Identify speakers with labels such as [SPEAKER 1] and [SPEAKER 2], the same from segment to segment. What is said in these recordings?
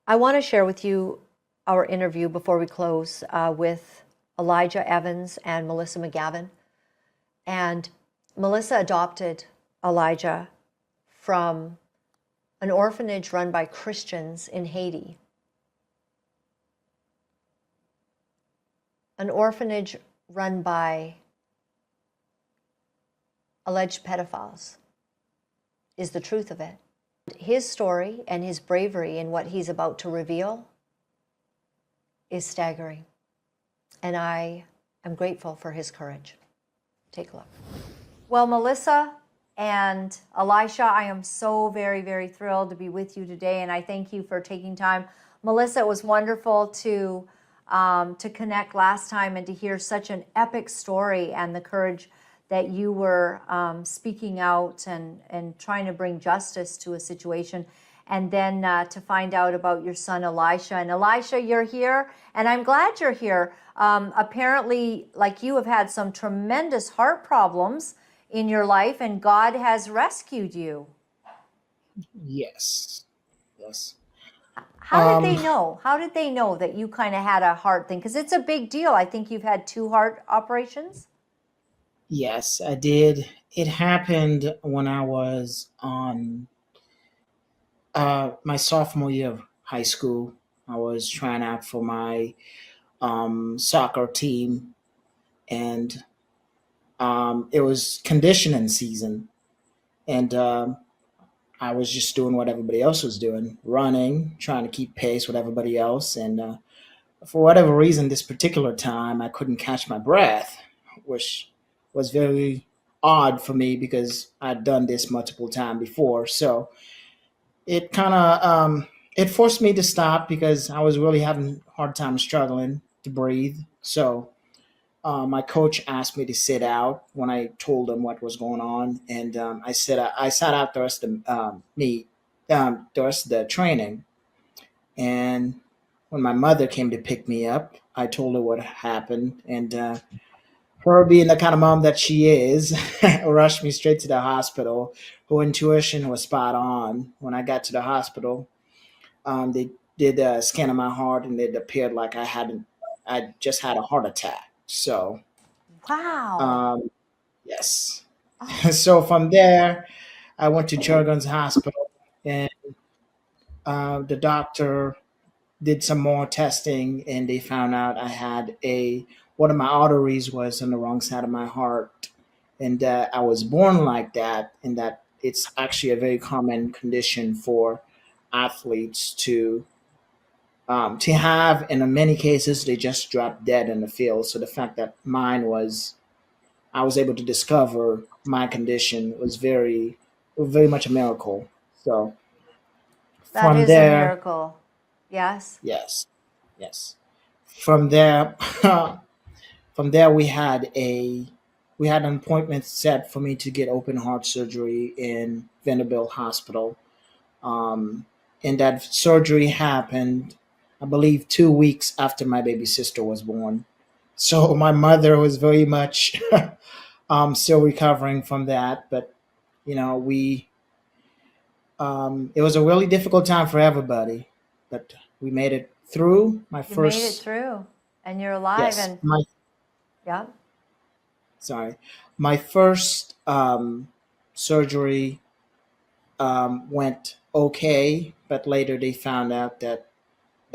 [SPEAKER 1] I want to share with you our interview before we close with Elijah Evans and Melissa McGavin. And Melissa adopted Elijah from an orphanage run by Christians in Haiti. An orphanage run by alleged pedophiles is the truth of it. His story and his bravery in what he's about to reveal is staggering. And I am grateful for his courage. Take a look. Well, Melissa and Elisha, I am so very, very thrilled to be with you today, and I thank you for taking time. Melissa, it was wonderful to connect last time and to hear such an epic story and the courage that you were speaking out and trying to bring justice to a situation. And then to find out about your son, Elisha. And Elisha, you're here, and I'm glad you're here. Apparently, like you have had some tremendous heart problems in your life, and God has rescued you.
[SPEAKER 2] Yes. Yes.
[SPEAKER 1] How did they
[SPEAKER 2] Um,
[SPEAKER 1] know? How did they know that you kind of had a heart thing? Because it's a big deal. I think you've had 2 heart operations.
[SPEAKER 2] yes, I did. It happened when I was on my sophomore year of high school. I was trying out for my soccer team, and it was conditioning season. And I was just doing what everybody else was doing, running, trying to keep pace with everybody else. And for whatever reason, this particular time, I couldn't catch my breath, which was very odd for me because I'd done this multiple times before. So it kind of it forced me to stop because I was really having a hard time struggling to breathe. So my coach asked me to sit out when I told him what was going on, and I sat out the rest of the rest of the training. And when my mother came to pick me up, I told her what happened, and her being the kind of mom that she is, rushed me straight to the hospital. Her intuition was spot on. When I got to the hospital, they did a scan of my heart, and it appeared like I just had a heart attack. So
[SPEAKER 1] Wow.
[SPEAKER 2] um, yes.
[SPEAKER 1] Oh,
[SPEAKER 2] So from there, I went to Children's Hospital, and the doctor did some more testing, and they found out I had a one of my arteries was on the wrong side of my heart, and that I was born like that, and that it's actually a very common condition for athletes to have, and in many cases they just drop dead in the field. So the fact that I was able to discover my condition was very much a miracle. So
[SPEAKER 1] that
[SPEAKER 2] from
[SPEAKER 1] is a
[SPEAKER 2] there,
[SPEAKER 1] miracle. Yes.
[SPEAKER 2] yes, yes. From there, from there we had an appointment set for me to get open heart surgery in Vanderbilt Hospital. Um, and that surgery happened, I believe, 2 weeks after my baby sister was born. So my mother was very much still recovering from that. But we it was a really difficult time for everybody, but we made it through. My
[SPEAKER 1] You made it
[SPEAKER 2] first,
[SPEAKER 1] through, and you're alive.
[SPEAKER 2] yes,
[SPEAKER 1] And
[SPEAKER 2] my
[SPEAKER 1] yeah,
[SPEAKER 2] sorry, my first surgery went okay, but later they found out that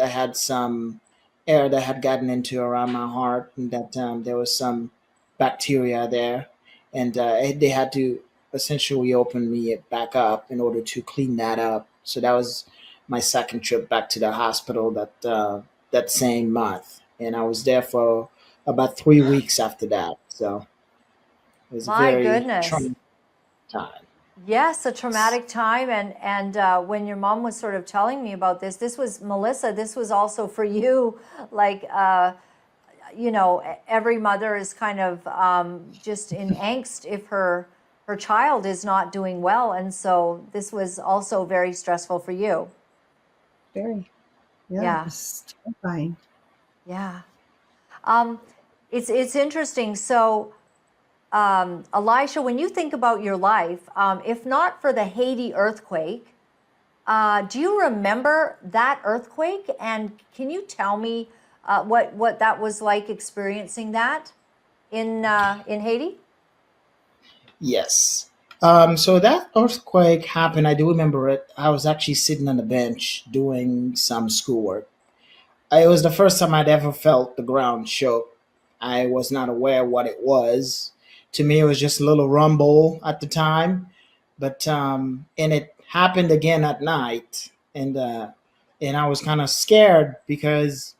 [SPEAKER 2] I had some air that had gotten into around my heart, and that there was some bacteria there, and they had to essentially open me back up in order to clean that up. So that was my second trip back to the hospital that same month, and I was there for about 3 weeks after that. So it was a
[SPEAKER 1] my
[SPEAKER 2] very
[SPEAKER 1] goodness.
[SPEAKER 2] trying time.
[SPEAKER 1] Yes, a
[SPEAKER 2] Yes.
[SPEAKER 1] traumatic time. And when your mom was sort of telling me about this, this was Melissa. This was also for you, like every mother is kind of just in angst if her child is not doing well, and so this was also very stressful for you.
[SPEAKER 3] Very. Yeah, it
[SPEAKER 1] Yeah,
[SPEAKER 3] was terrifying.
[SPEAKER 1] yeah. Um, it's interesting. So, Elisha, when you think about your life, if not for the Haiti earthquake, Do you remember that earthquake? And can you tell me what that was like experiencing that in Haiti?
[SPEAKER 2] Yes. So that earthquake happened. I do remember it. I was actually sitting on the bench doing some schoolwork. It was the first time I'd ever felt the ground shook. I was not aware what it was. To me, it was just a little rumble at the time, but and it happened again at night, and I was kind of scared because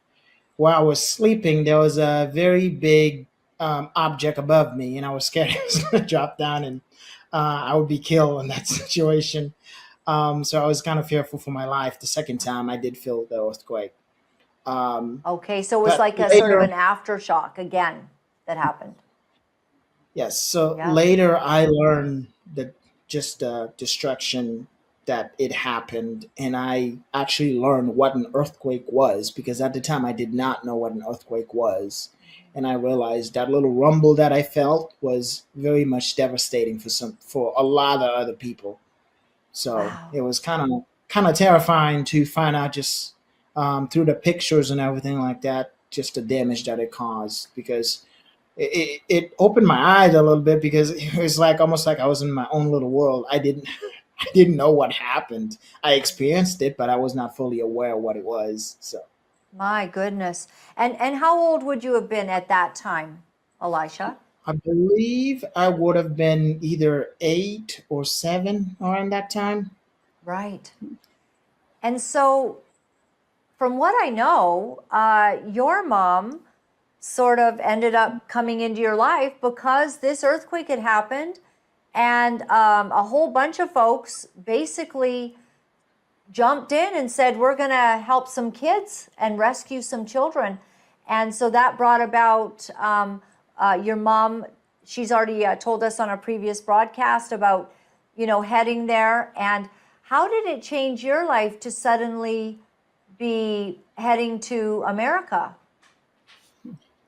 [SPEAKER 2] while I was sleeping, there was a very big object above me, and I was scared it was going to drop down and I would be killed in that situation. So I was kind of fearful for my life. The second time I did feel the earthquake.
[SPEAKER 1] Okay, so it was
[SPEAKER 2] But
[SPEAKER 1] like a sort of
[SPEAKER 2] later,
[SPEAKER 1] an aftershock again that happened.
[SPEAKER 2] yes. So
[SPEAKER 1] Yeah.
[SPEAKER 2] later, I learned that just the destruction that it happened, and I actually learned what an earthquake was because at the time I did not know what an earthquake was, and I realized that little rumble that I felt was very much devastating for a lot of other people. So
[SPEAKER 1] Wow.
[SPEAKER 2] it was kind of terrifying to find out just through the pictures and everything like that, just the damage that it caused because it opened my eyes a little bit because it was like almost like I was in my own little world. I didn't I didn't know what happened. I experienced it, but I was not fully aware of what it was. So
[SPEAKER 1] My goodness. And how old would you have been at that time, Elisha?
[SPEAKER 2] I believe I would have been either 8 or 7 around that time.
[SPEAKER 1] Right. And so, from what I know, your mom sort of ended up coming into your life because this earthquake had happened, and a whole bunch of folks basically jumped in and said, we're going to help some kids and rescue some children. And so that brought about your mom. She's already told us on a previous broadcast about, heading there. And how did it change your life to suddenly be heading to America?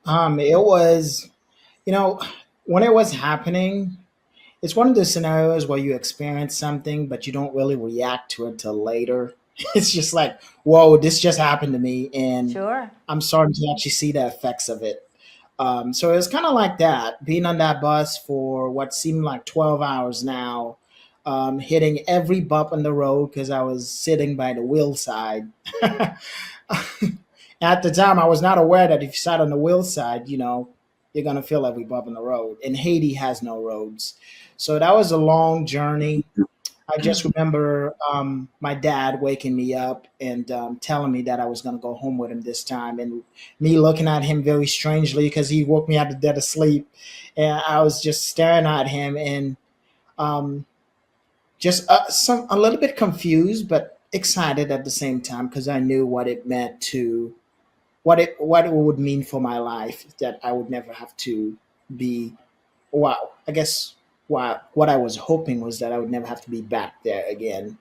[SPEAKER 2] It was, you know, when it was happening, it's one of those scenarios where you experience something, but you don't really react to it till later. It's just like, whoa, this just happened to me, and
[SPEAKER 1] Sure.
[SPEAKER 2] I'm starting to actually see the effects of it. So it was kind of like that, being on that bus for what seemed like 12 hours now, hitting every bump on the road because I was sitting by the wheel side. At the time, I was not aware that if you sat on the wheel side, you're going to feel every bump in the road. And Haiti has no roads. So that was a long journey. I just remember my dad waking me up and telling me that I was going to go home with him this time, and me looking at him very strangely because he woke me out of dead of sleep, and I was just staring at him and um, just some a little bit confused but excited at the same time because I knew what it meant to what it would mean for my life that I would never have to be. Wow, I guess what I was hoping was that I would never have to be back there again.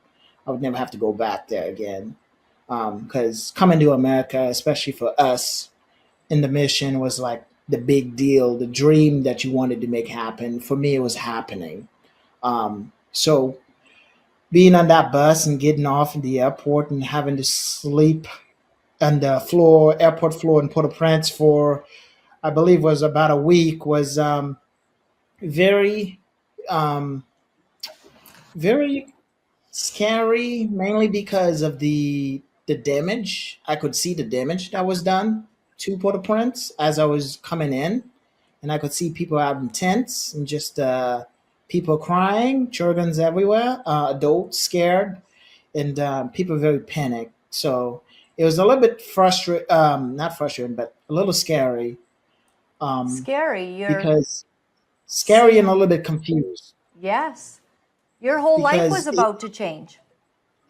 [SPEAKER 2] I would never have to go back there again. Because coming to America, especially for us in the mission, was like the big deal, the dream that you wanted to make happen. For me, it was happening. So being on that bus and getting off at the airport and having to sleep on the airport floor in Port-au-Prince for, I believe, was about a week was very um, very scary, mainly because of the damage. I could see the damage that was done to Port-au-Prince as I was coming in, and I could see people out in tents and just people crying, children's everywhere, adults scared, and people very panicked. So it was a little bit frustrating, not frustrating, but a little scary
[SPEAKER 1] Scary. You're
[SPEAKER 2] because scary and a
[SPEAKER 1] seeing,
[SPEAKER 2] little bit confused
[SPEAKER 1] yes, your whole life was
[SPEAKER 2] because
[SPEAKER 1] about to change.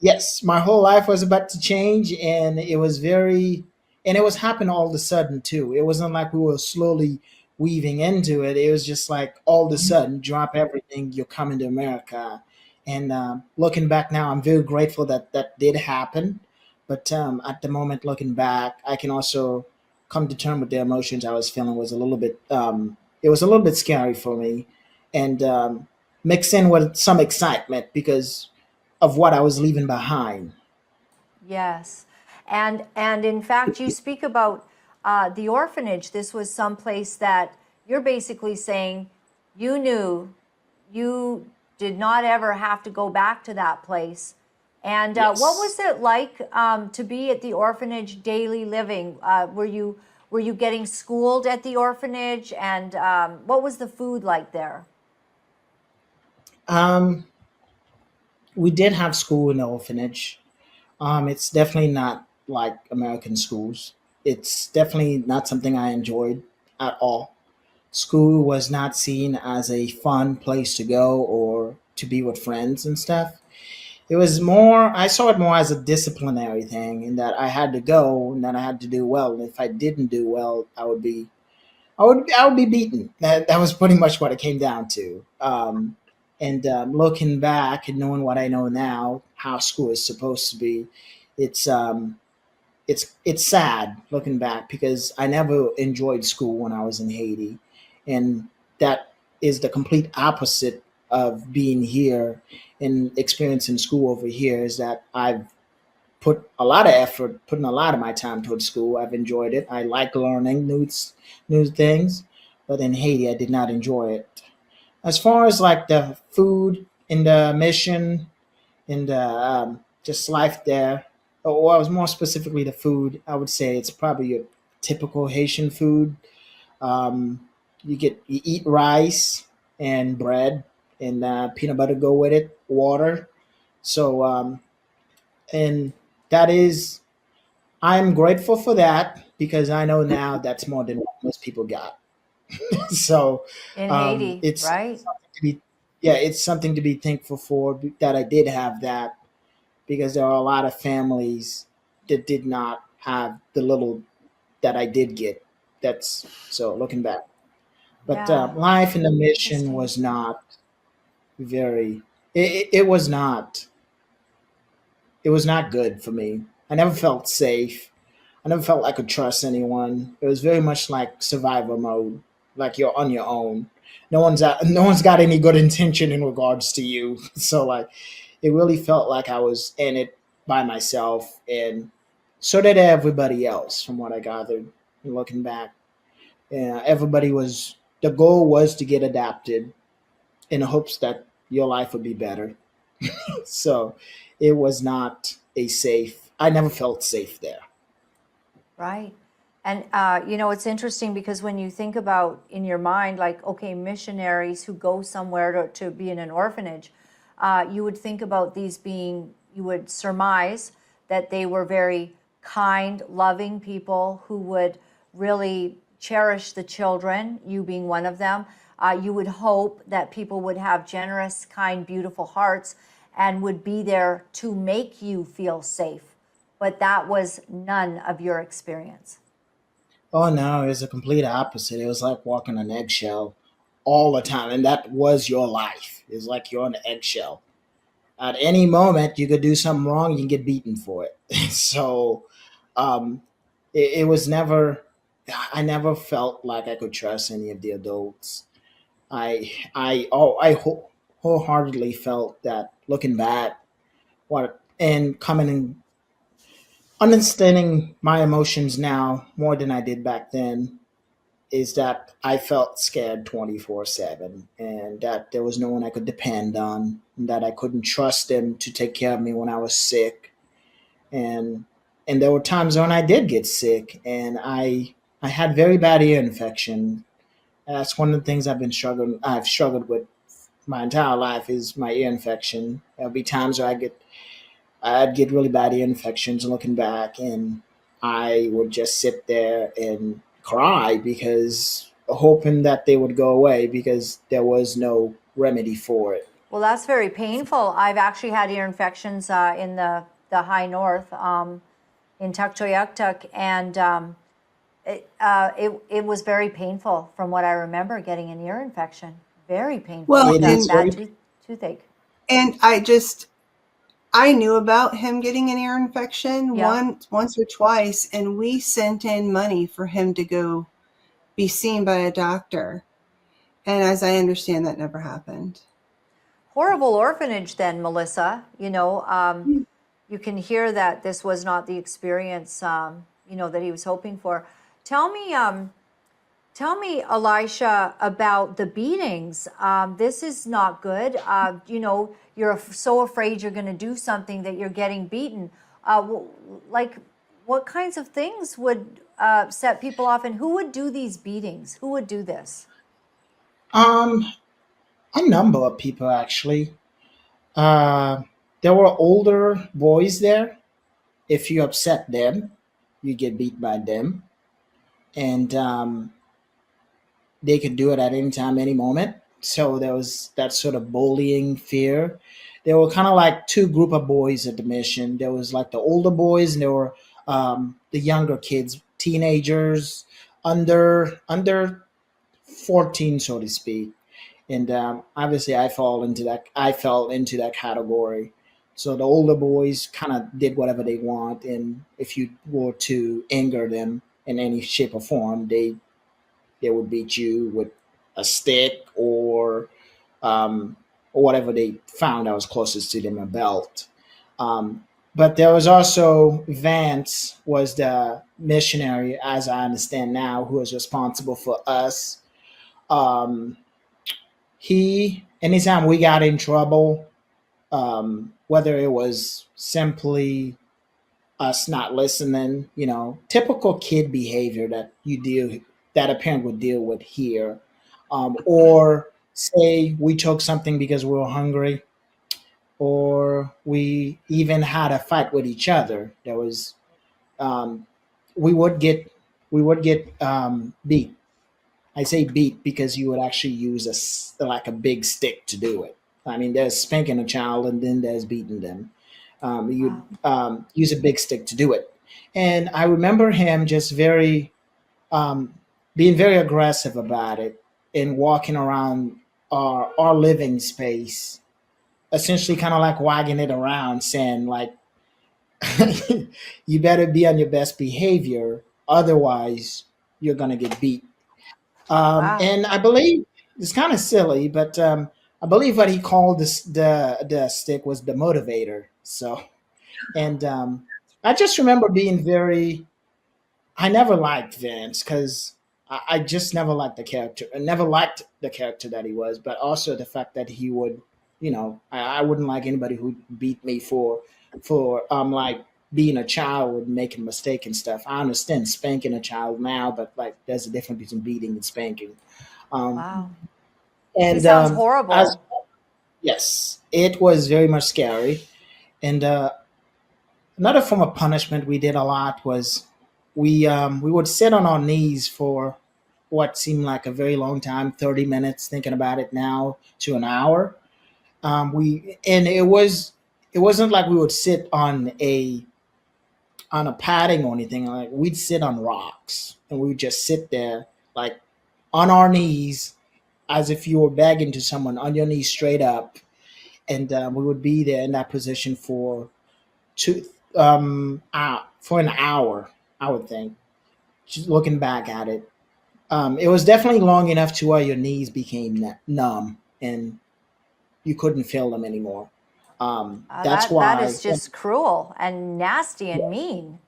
[SPEAKER 2] yes, my whole life was about to change, and it was happening all of a sudden too. It wasn't like we were slowly weaving into it. It was just like all of a sudden, drop everything, you're coming to America. And looking back now, I'm very grateful that that did happen. But at the moment, looking back, I can also come to terms with the emotions I was feeling was a little bit. It was a little bit scary for me, and mixed in with some excitement because of what I was leaving behind.
[SPEAKER 1] Yes. And in fact, you speak about the orphanage. This was someplace that you're basically saying you knew you did not ever have to go back to that place. And what was
[SPEAKER 2] Yes.
[SPEAKER 1] it like to be at the orphanage daily living? Were you getting schooled at the orphanage? And what was the food like there?
[SPEAKER 2] Um, we did have school in the orphanage. It's definitely not like American schools. It's definitely not something I enjoyed at all. School was not seen as a fun place to go or to be with friends and stuff. It was more, I saw it more as a disciplinary thing, in that I had to go and that I had to do well. And if I didn't do well, I would be beaten. That was pretty much what it came down to. And looking back and knowing what I know now, how school is supposed to be, it's it's sad looking back, because I never enjoyed school when I was in Haiti, and that is the complete opposite of being here and experiencing school over here. Is that I've put a lot of effort, putting a lot of my time towards school. I've enjoyed it. I like learning new things, but in Haiti, I did not enjoy it. As far as like the food in the mission, in the just life there, or well, more specifically the food, I would say it's probably your typical Haitian food. Um, you eat rice and bread and peanut butter go with it, water. So and that is, I'm grateful for that, because I know now that's more than what most people got. So
[SPEAKER 1] In Haiti,
[SPEAKER 2] it's
[SPEAKER 1] right?
[SPEAKER 2] something to be, yeah, it's something to be thankful for that I did have that, because there are a lot of families that did not have the little that I did get. That's so looking back. But
[SPEAKER 1] Yeah,
[SPEAKER 2] life in the mission
[SPEAKER 1] interesting.
[SPEAKER 2] was not very. It was not. It was not good for me. I never felt safe. I never felt I could trust anyone. It was very much like survival mode, like you're on your own. No one's got any good intention in regards to you. So like, it really felt like I was in it by myself, and so did everybody else, from what I gathered. Looking back, yeah, everybody was. The goal was to get adapted in hopes that your life would be better. So it was not a safe. I never felt safe there.
[SPEAKER 1] Right. And, it's interesting because when you think about in your mind, like, okay, missionaries who go somewhere to be in an orphanage, you would think about these being, you would surmise that they were very kind, loving people who would really cherish the children, you being one of them. You would hope that people would have generous, kind, beautiful hearts and would be there to make you feel safe, but that was none of your experience.
[SPEAKER 2] Oh no, it was a complete opposite. It was like walking on eggshell all the time, and that was your life. It's like you're on an eggshell. At any moment, you could do something wrong, you can get beaten for it. So, um, it was never. I never felt like I could trust any of the adults. I wholeheartedly felt that looking back, what and coming and understanding my emotions now more than I did back then, is that I felt scared 24/7, and that there was no one I could depend on, and that I couldn't trust them to take care of me when I was sick. And and there were times when I did get sick, and I had very bad ear infection. That's one of the things I've struggled with my entire life, is my ear infection. There'll be times where I'd get really bad ear infections looking back, and I would just sit there and cry, because hoping that they would go away, because there was no remedy for it.
[SPEAKER 1] Well, that's very painful. I've actually had ear infections in the high north, in Tuktoyaktuk, and it was very painful from what I remember getting an ear infection. Very painful,
[SPEAKER 3] Well,
[SPEAKER 1] like
[SPEAKER 2] It
[SPEAKER 1] a
[SPEAKER 2] is
[SPEAKER 3] and
[SPEAKER 1] bad
[SPEAKER 2] very.
[SPEAKER 1] toothache.
[SPEAKER 3] and I knew about him getting an ear infection
[SPEAKER 1] Yeah.
[SPEAKER 3] once or twice, and we sent in money for him to go be seen by a doctor. And as I understand, that never happened.
[SPEAKER 1] horrible orphanage then, Melissa. You can hear that this was not the experience, that he was hoping for. Tell me, Elisha, about the beatings. This is not good. You're so afraid you're going to do something that you're getting beaten. Like, what kinds of things would set people off, and who would do these beatings? Who would do this?
[SPEAKER 2] Um, a number of people actually. Uh, there were older boys there. If you upset them, you get beat by them, and they could do it at any time, any moment. So there was that sort of bullying fear. There were kind of like two group of boys at the mission. There was like the older boys, and there were the younger kids, teenagers under 14, so to speak. And obviously, I fell into that category. So the older boys kind of did whatever they want, and if you were to anger them in any shape or form, they would beat you with a stick um, or whatever they found that was closest to them, a belt. But there was also Vance was the missionary, as I understand now, who was responsible for us. Um, he anytime we got in trouble, whether it was simply us not listening, typical kid behavior that a parent would deal with here, or say we took something because we were hungry, or we even had a fight with each other. There was um, we would get beat. I say beat because you would actually use like a big stick to do it. I mean, there's spanking a child, and then there's beating them. You'd
[SPEAKER 1] Wow.
[SPEAKER 2] use a big stick to do it. And I remember him just um, being very aggressive about it and walking around our living space, essentially kind of like wagging it around, saying like, "You better be on your best behavior, otherwise you're gonna get beat."
[SPEAKER 1] Wow.
[SPEAKER 2] And I believe it's kind of silly, but I believe what he called the stick was the motivator. So, and I just remember being very. I never liked Vince because I just never liked the character. I never liked the character that he was, but also the fact that he would, I wouldn't like anybody who beat me for like being a child and making a mistake and stuff. I understand spanking a child now, but like there's a difference between beating and spanking. Um,
[SPEAKER 1] Wow. He
[SPEAKER 2] and
[SPEAKER 1] sounds
[SPEAKER 2] as
[SPEAKER 1] horrible.
[SPEAKER 2] yes, it was very much scary. And another form of punishment we did a lot was we would sit on our knees for what seemed like a very long time, 30 minutes, thinking about it now, to an hour. We and it wasn't like we would sit on a padding or anything. Like we'd sit on rocks, and we would just sit there like on our knees, as if you were begging to someone, on your knees straight up. And we would be there in that position two for an hour, I would think. Just looking back at it, it was definitely long enough to where your knees became numb and you couldn't feel them anymore. That's
[SPEAKER 1] That
[SPEAKER 2] why,
[SPEAKER 1] is just cruel and nasty and mean.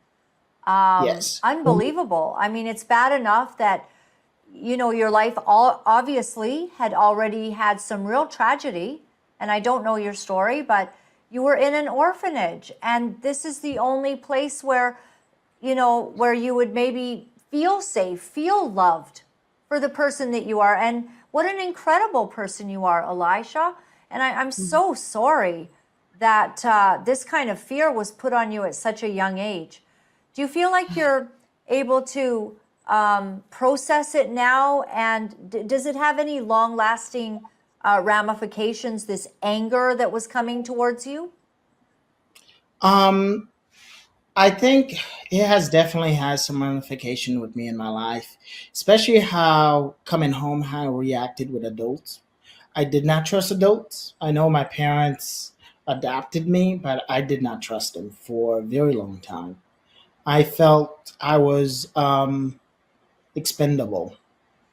[SPEAKER 2] yes.
[SPEAKER 1] Unbelievable. I mean, it's bad enough that your life all obviously had already had some real tragedy, and I don't know your story, but you were in an orphanage, and this is the only place where where you would maybe feel safe, feel loved for the person that you are. And what an incredible person you are, Elisha. And I'm so sorry that this kind of fear was put on you at such a young age. Do you feel like you're able to process it now? And does it have any long lasting ramifications, this anger that was coming towards you?
[SPEAKER 2] Um, I think it has definitely had some ramification with me in my life, especially how coming home, how I reacted with adults. I did not trust adults. I know my parents adopted me, but I did not trust them for a very long time. I felt I was expendable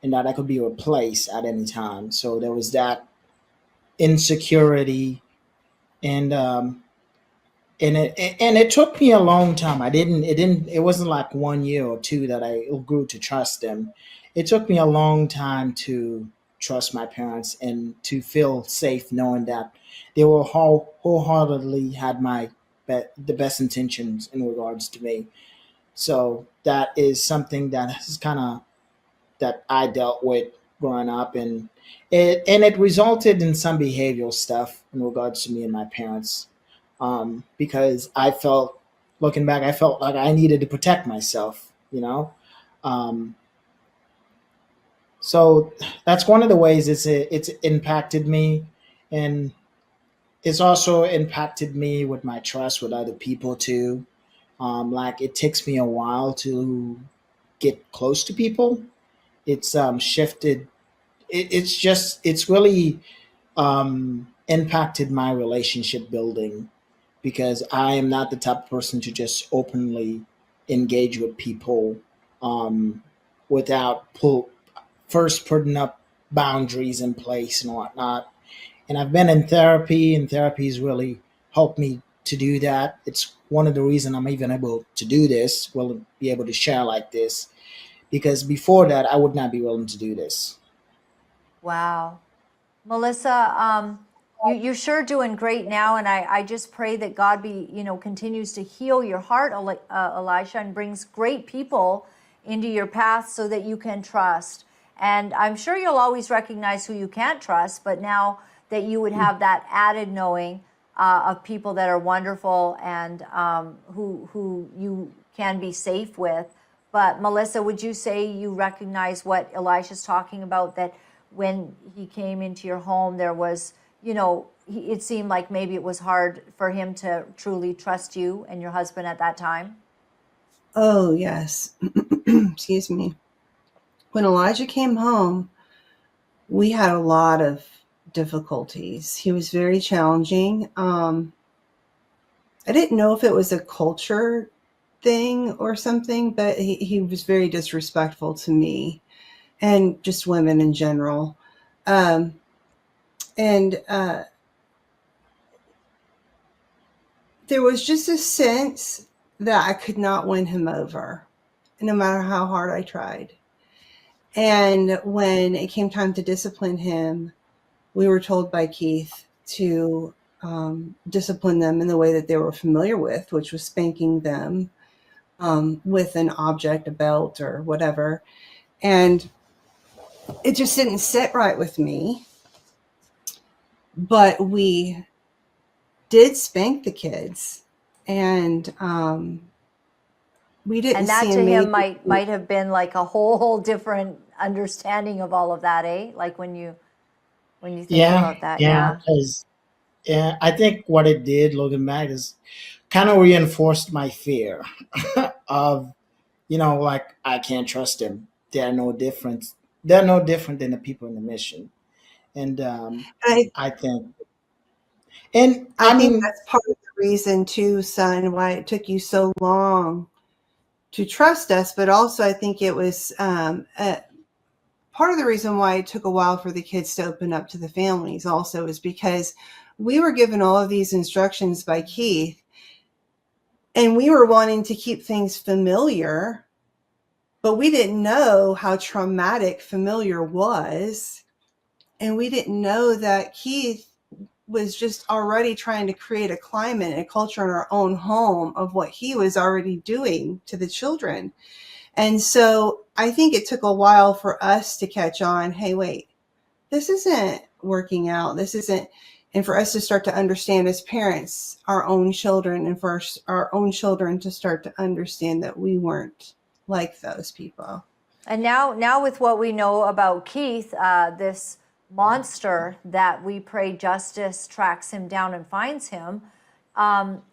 [SPEAKER 2] and that I could be replaced at any time. So there was that insecurity, and it took me a long time. It wasn't like 1 year or two that I grew to trust them. It took me a long time to trust my parents and to feel safe knowing that they were wholeheartedly had the best intentions in regards to me. So that is something that has kind of that I dealt with growing up, and it resulted in some behavioral stuff in regards to me and my parents, because I felt, looking back, I felt like I needed to protect myself, um, so that's one of the ways it's impacted me, and it's also impacted me with my trust with other people too. Like it takes me a while to get close to people. It's shifted. It's really impacted my relationship building, because I am not the type of person to just openly engage with people, um, without first putting up boundaries in place and whatnot. And I've been in therapy, and therapy has really helped me to do that. It's one of the reasons I'm even able to do this, will be able to share like this, because before that, I would not be willing to do this.
[SPEAKER 1] Wow. Melissa, you're sure doing great now, and I just pray that God continues to heal your heart, Elisha, and brings great people into your path so that you can trust. And I'm sure you'll always recognize who you can't trust, but now that you would have that added knowing of people that are wonderful and who you can be safe with. But Melissa, would you say you recognize what Elisha's talking about, that when he came into your home, there was, it seemed like maybe it was hard for him to truly trust you and your husband at that time?
[SPEAKER 3] Oh, yes. Excuse me. When Elijah came home, we had a lot of difficulties. He was very challenging. I didn't know if it was a culture thing or something, but he was very disrespectful to me and just women in general. And there was just a sense that I could not win him over, no matter how hard I tried. And when it came time to discipline him, we were told by Keith to discipline them in the way that they were familiar with, which was spanking them with an object, a belt or whatever. And it just didn't sit right with me. But we did spank the kids, and we didn't
[SPEAKER 1] And that
[SPEAKER 3] see
[SPEAKER 1] to
[SPEAKER 3] a
[SPEAKER 1] him
[SPEAKER 3] major.
[SPEAKER 1] might have been like a whole different understanding of all of that, eh? Like when you think
[SPEAKER 2] Yeah,
[SPEAKER 1] about that,
[SPEAKER 2] yeah,
[SPEAKER 1] yeah.
[SPEAKER 2] because I think what it did, looking back, is kind of reinforced my fear of, like, I can't trust them. They're no different. They're no different than the people in the mission. And
[SPEAKER 3] I,
[SPEAKER 2] I think, and
[SPEAKER 3] I
[SPEAKER 2] I
[SPEAKER 3] think
[SPEAKER 2] mean,
[SPEAKER 3] that's part of the reason too, son, why it took you so long to trust us. But also, I think it was part of the reason why it took a while for the kids to open up to the families. Also, is because we were given all of these instructions by Keith, and we were wanting to keep things familiar, but we didn't know how traumatic familiar was. And we didn't know that Keith was just already trying to create a climate and a culture in our own home of what he was already doing to the children. And so I think it took a while for us to catch on. Hey, wait, this isn't working out. This isn't. And for us to start to understand as parents our own children, and for our own children to start to understand that we weren't like those people.
[SPEAKER 1] And now with what we know about Keith, this monster that we pray justice tracks him down and finds him,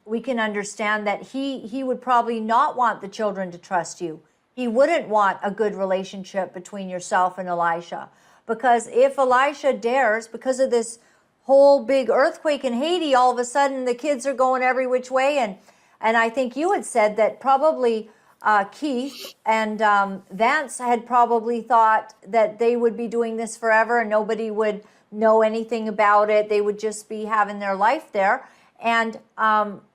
[SPEAKER 1] we can understand that he would probably not want the children to trust you. He wouldn't want a good relationship between yourself and Elisha. Because if Elisha dares, because of this whole big earthquake in Haiti, all of a sudden the kids are going every which way. And I think you had said that probably Keith and Vance had probably thought that they would be doing this forever and nobody would know anything about it. They would just be having their life there. And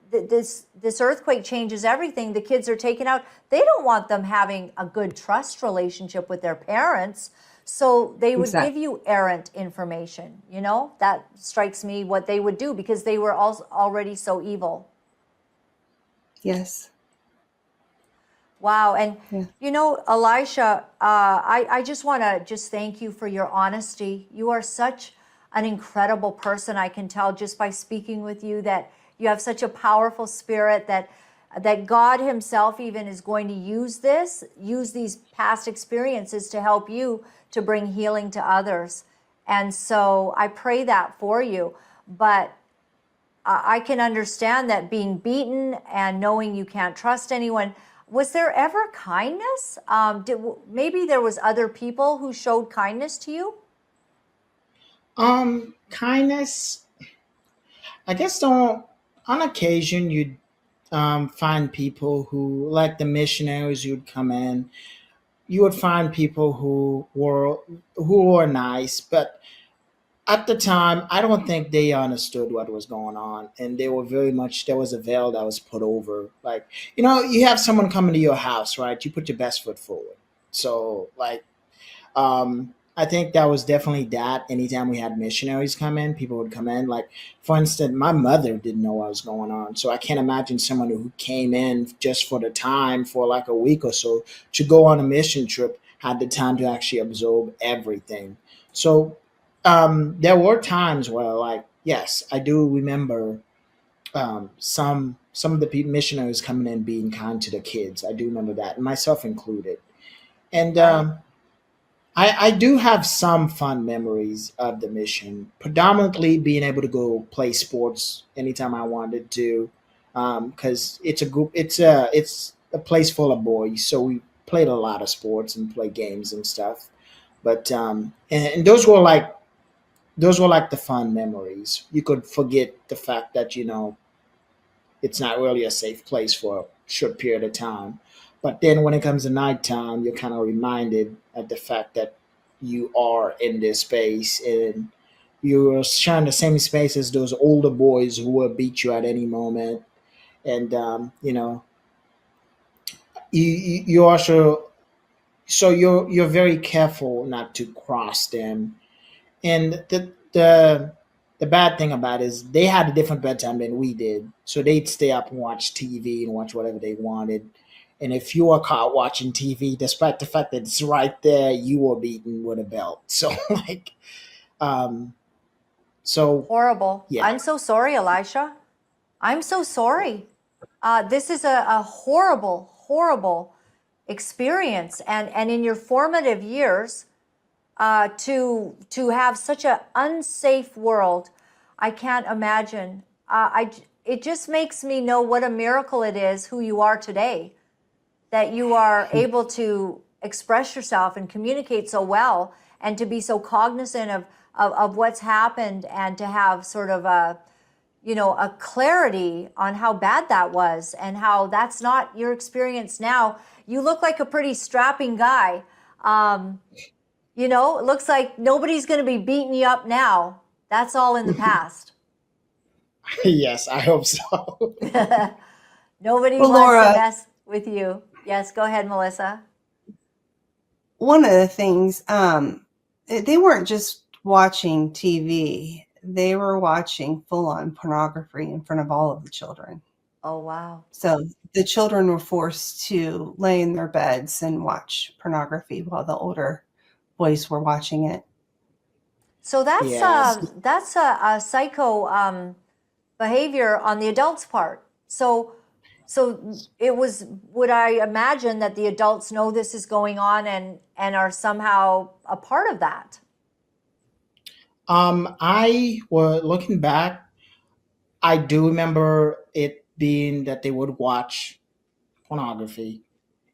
[SPEAKER 1] this earthquake changes everything. The kids are taken out. They don't want them having a good trust relationship with their parents. So they would give
[SPEAKER 3] Exactly.
[SPEAKER 1] you errant information. That strikes me what they would do, because they were already so evil.
[SPEAKER 3] Yes.
[SPEAKER 1] Wow. And,
[SPEAKER 3] Yeah.
[SPEAKER 1] Elisha, I just want to just thank you for your honesty. You are such an incredible person. I can tell just by speaking with you that you have such a powerful spirit, that God himself even is going to use these past experiences to help you to bring healing to others. And so I pray that for you. But I can understand that being beaten and knowing you can't trust anyone. Was there ever kindness? Maybe there was other people who showed kindness to you?
[SPEAKER 2] Kindness. I guess on occasion you'd find people who, like the missionaries, who'd come in. You would find people who were nice, but at the time, I don't think they understood what was going on, and they were very much, there was a veil that was put over. Like, you have someone coming to your house, right? You put your best foot forward. So, like, I think that was definitely that. Anytime we had missionaries come in, people would come in. Like, for instance, my mother didn't know what was going on, so I can't imagine someone who came in just for the time for like a week or so to go on a mission trip had the time to actually absorb everything. So there were times where, like, yes, I do remember some of the missionaries coming in being kind to the kids. I do remember that, myself included. And
[SPEAKER 1] Right.
[SPEAKER 2] I do have some fun memories of the mission, predominantly being able to go play sports anytime I wanted to, because it's a place full of boys, so we played a lot of sports and play games and stuff. But and those were like the fun memories. You could forget the fact that it's not really a safe place for a short period of time. But then when it comes to nighttime, you're kind of reminded of the fact that you are in this space and you're sharing the same space as those older boys who will beat you at any moment. And, you also, so you're very careful not to cross them. And the bad thing about it is they had a different bedtime than we did. So they'd stay up and watch TV and watch whatever they wanted. And if you were caught watching TV, despite the fact that it's right there, you were beaten with a belt. So like, um, so
[SPEAKER 1] Horrible.
[SPEAKER 2] yeah,
[SPEAKER 1] I'm so sorry, Elisha. I'm so sorry. This is a horrible, horrible experience. And in your formative years, to have such an unsafe world, I can't imagine. It just makes me know what a miracle it is who you are today, that you are able to express yourself and communicate so well, and to be so cognizant of what's happened, and to have sort of a clarity on how bad that was, and how that's not your experience now. You look like a pretty strapping guy. It looks like nobody's going to be beating you up now. That's all in the past.
[SPEAKER 2] yes, I hope so.
[SPEAKER 1] Nobody
[SPEAKER 3] Well,
[SPEAKER 1] wants to
[SPEAKER 3] Laura,
[SPEAKER 1] mess with you. Yes, go ahead, Melissa.
[SPEAKER 3] one of the things, they weren't just watching TV, they were watching full on pornography in front of all of the children.
[SPEAKER 1] Oh, wow.
[SPEAKER 3] So the children were forced to lay in their beds and watch pornography while the older boys were watching it.
[SPEAKER 1] So that's
[SPEAKER 2] Yes.
[SPEAKER 1] a psycho behavior on the adults' part. So it was. Would I imagine that the adults know this is going on, and are somehow a part of that?
[SPEAKER 2] I was looking back. I do remember it being that they would watch pornography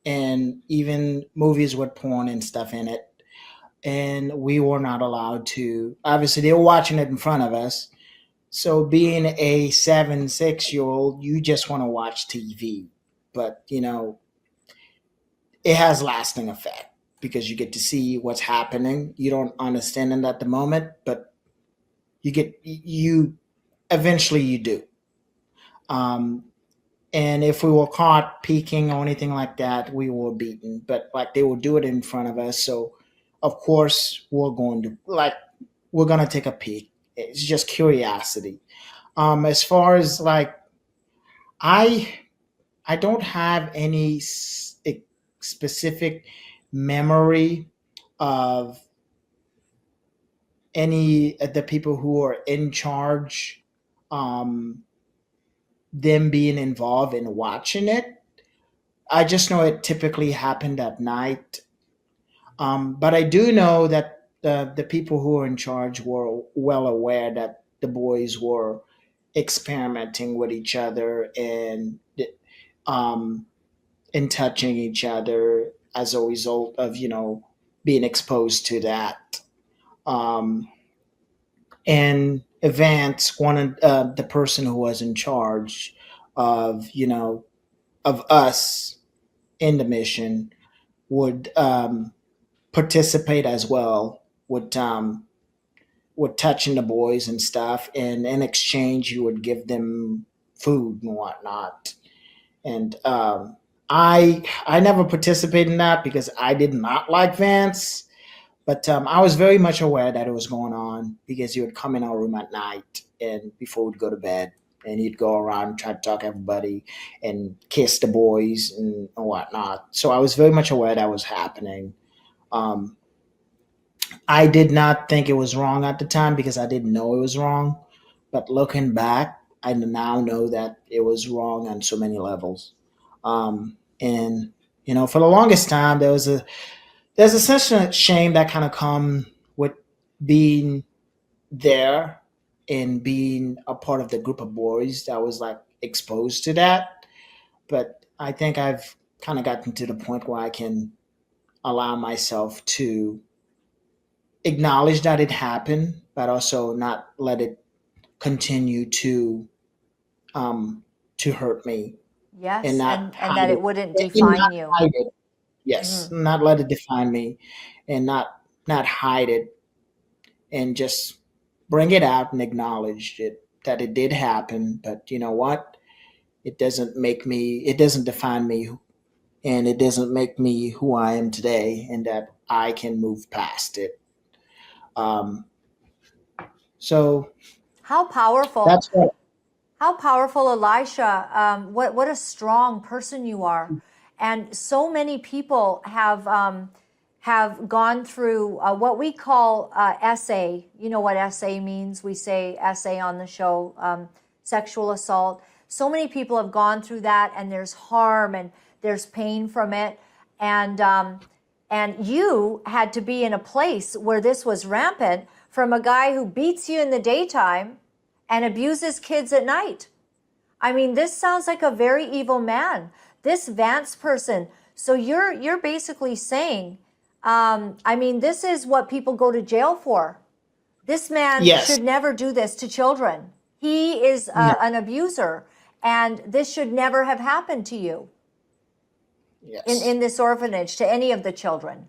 [SPEAKER 2] and even movies with porn and stuff in it. And we were not allowed to. Obviously, they were watching it in front of us. So, being a 7, 6-year-old, you just want to watch TV. But, it has lasting effect because you get to see what's happening. You don't understand it at the moment, but you eventually you do. Um, and if we were caught peeking or anything like that, we were beaten. But like they would do it in front of us, so of course we're going to take a peek. It's just curiosity. As far as like I I don't have any specific memory of any of the people who are in charge, um, them being involved in watching it. I just know it typically happened at night. But I do know that the people who were in charge were well aware that the boys were experimenting with each other um, and touching each other as a result of being exposed to that. Um, and Vance wanted the person who was in charge of of us in the mission would participate as well with touching the boys and stuff, and in exchange you would give them food and whatnot. And I never participated in that because I did not like Vance. But I was very much aware that it was going on because he would come in our room at night and before we'd go to bed, and he'd go around and try to talk to everybody and kiss the boys and whatnot. So I was very much aware that was happening. Um, I did not think it was wrong at the time because I didn't know it was wrong. But looking back, I now know that it was wrong on so many levels. And for the longest time, there's a sense of shame that kind of come with being there and being a part of the group of boys that was like exposed to that. But I think I've kind of gotten to the point where I can allow myself to acknowledge that it happened, but also not let it continue um, to hurt me and
[SPEAKER 1] Yes,
[SPEAKER 2] not
[SPEAKER 1] and
[SPEAKER 2] hide
[SPEAKER 1] that
[SPEAKER 2] it.
[SPEAKER 1] it wouldn't
[SPEAKER 2] And not
[SPEAKER 1] define you.
[SPEAKER 2] hide it. Yes,
[SPEAKER 1] Mhm.
[SPEAKER 2] not let it define me, and not hide it, and just bring it out and acknowledge it that it did happen. But you know what? It doesn't make me. It doesn't define me, and it doesn't make me who I am today, and that I can move past it. Um, so
[SPEAKER 1] How powerful.
[SPEAKER 2] that's what.
[SPEAKER 1] How powerful, Elisha. What a strong person you are. And so many people have gone through what we call SA. You know what SA means? We say SA on the show, sexual assault. So many people have gone through that, and there's harm and there's pain from it. And you had to be in a place where this was rampant from a guy who beats you in the daytime and abuses kids at night. I mean, this sounds like a very evil man. This Vance person. So you're basically saying, I mean, this is what people go to jail for. This man
[SPEAKER 2] Yes.
[SPEAKER 1] should never do this to children. He is
[SPEAKER 2] No.
[SPEAKER 1] an abuser, and this should never have happened to you
[SPEAKER 2] Yes.
[SPEAKER 1] in this orphanage to any of the children.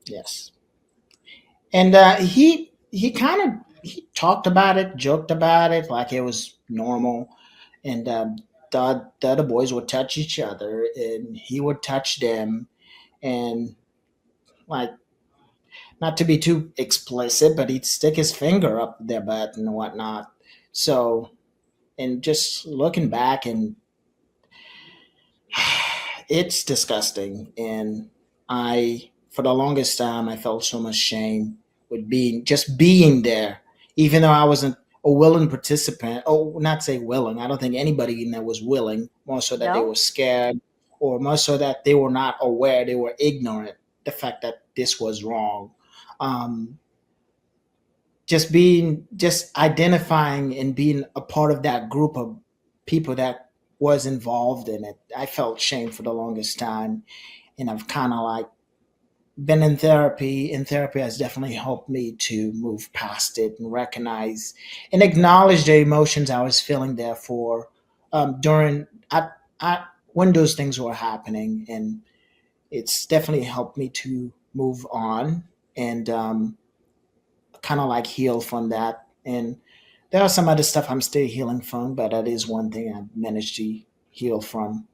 [SPEAKER 2] Yes. And he kind of he talked about it, joked about it like it was normal, and the other boys would touch each other, and he would touch them, and like not to be too explicit, but he'd stick his finger up their butt and whatnot. So, and just looking back, and it's disgusting. And for the longest time, I felt so much shame with being there, even though I wasn't a willing participant. Oh, not say willing. I don't think anybody in there was willing. More so that they
[SPEAKER 1] No?
[SPEAKER 2] were scared, or more so that they were not aware. They were ignorant the fact that this was wrong. Um, just identifying and being a part of that group of people that was involved in it, I felt shame for the longest time. And I've kind of like been in therapy, and therapy has definitely helped me to move past it and recognize and acknowledge the emotions I was feeling there for during at when those things were happening. And it's definitely helped me to move on and kind of like heal from that. And there are some other stuff I'm still healing from, but that is one thing I've managed to heal from.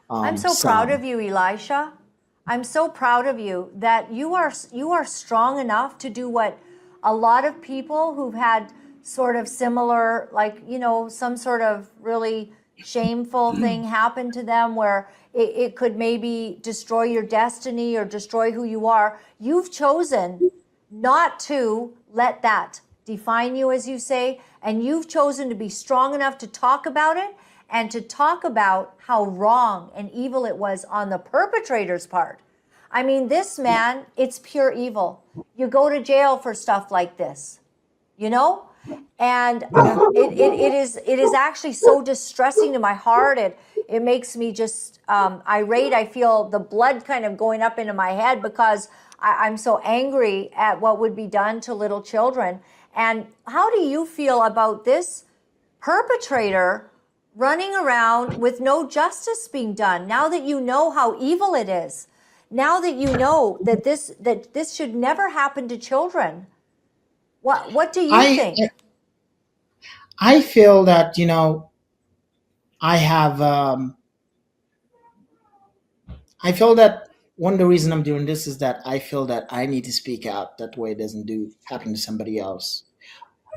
[SPEAKER 1] I'm so proud of
[SPEAKER 2] Some.
[SPEAKER 1] you, Elisha. I'm so proud of you that you are strong enough to do what a lot of people who've had sort of similar, like, some sort of really shameful thing happen to them where it could maybe destroy your destiny or destroy who you are. You've chosen not to let that define you, as you say, and you've chosen to be strong enough to talk about it and to talk about how wrong and evil it was on the perpetrator's part. I mean, this man, it's pure evil. You go to jail for stuff like this, you know? And it is actually so distressing to my heart. It makes me just irate. I feel the blood kind of going up into my head because I'm so angry at what would be done to little children. And how do you feel about this perpetrator running around with no justice being done now that you know how evil it is? Now that you know that this should never happen to children. What do you
[SPEAKER 2] I
[SPEAKER 1] think?
[SPEAKER 2] I feel that I have I feel that one of the reason I'm doing this is that I feel that I need to speak out. That way, it doesn't do happen to somebody else.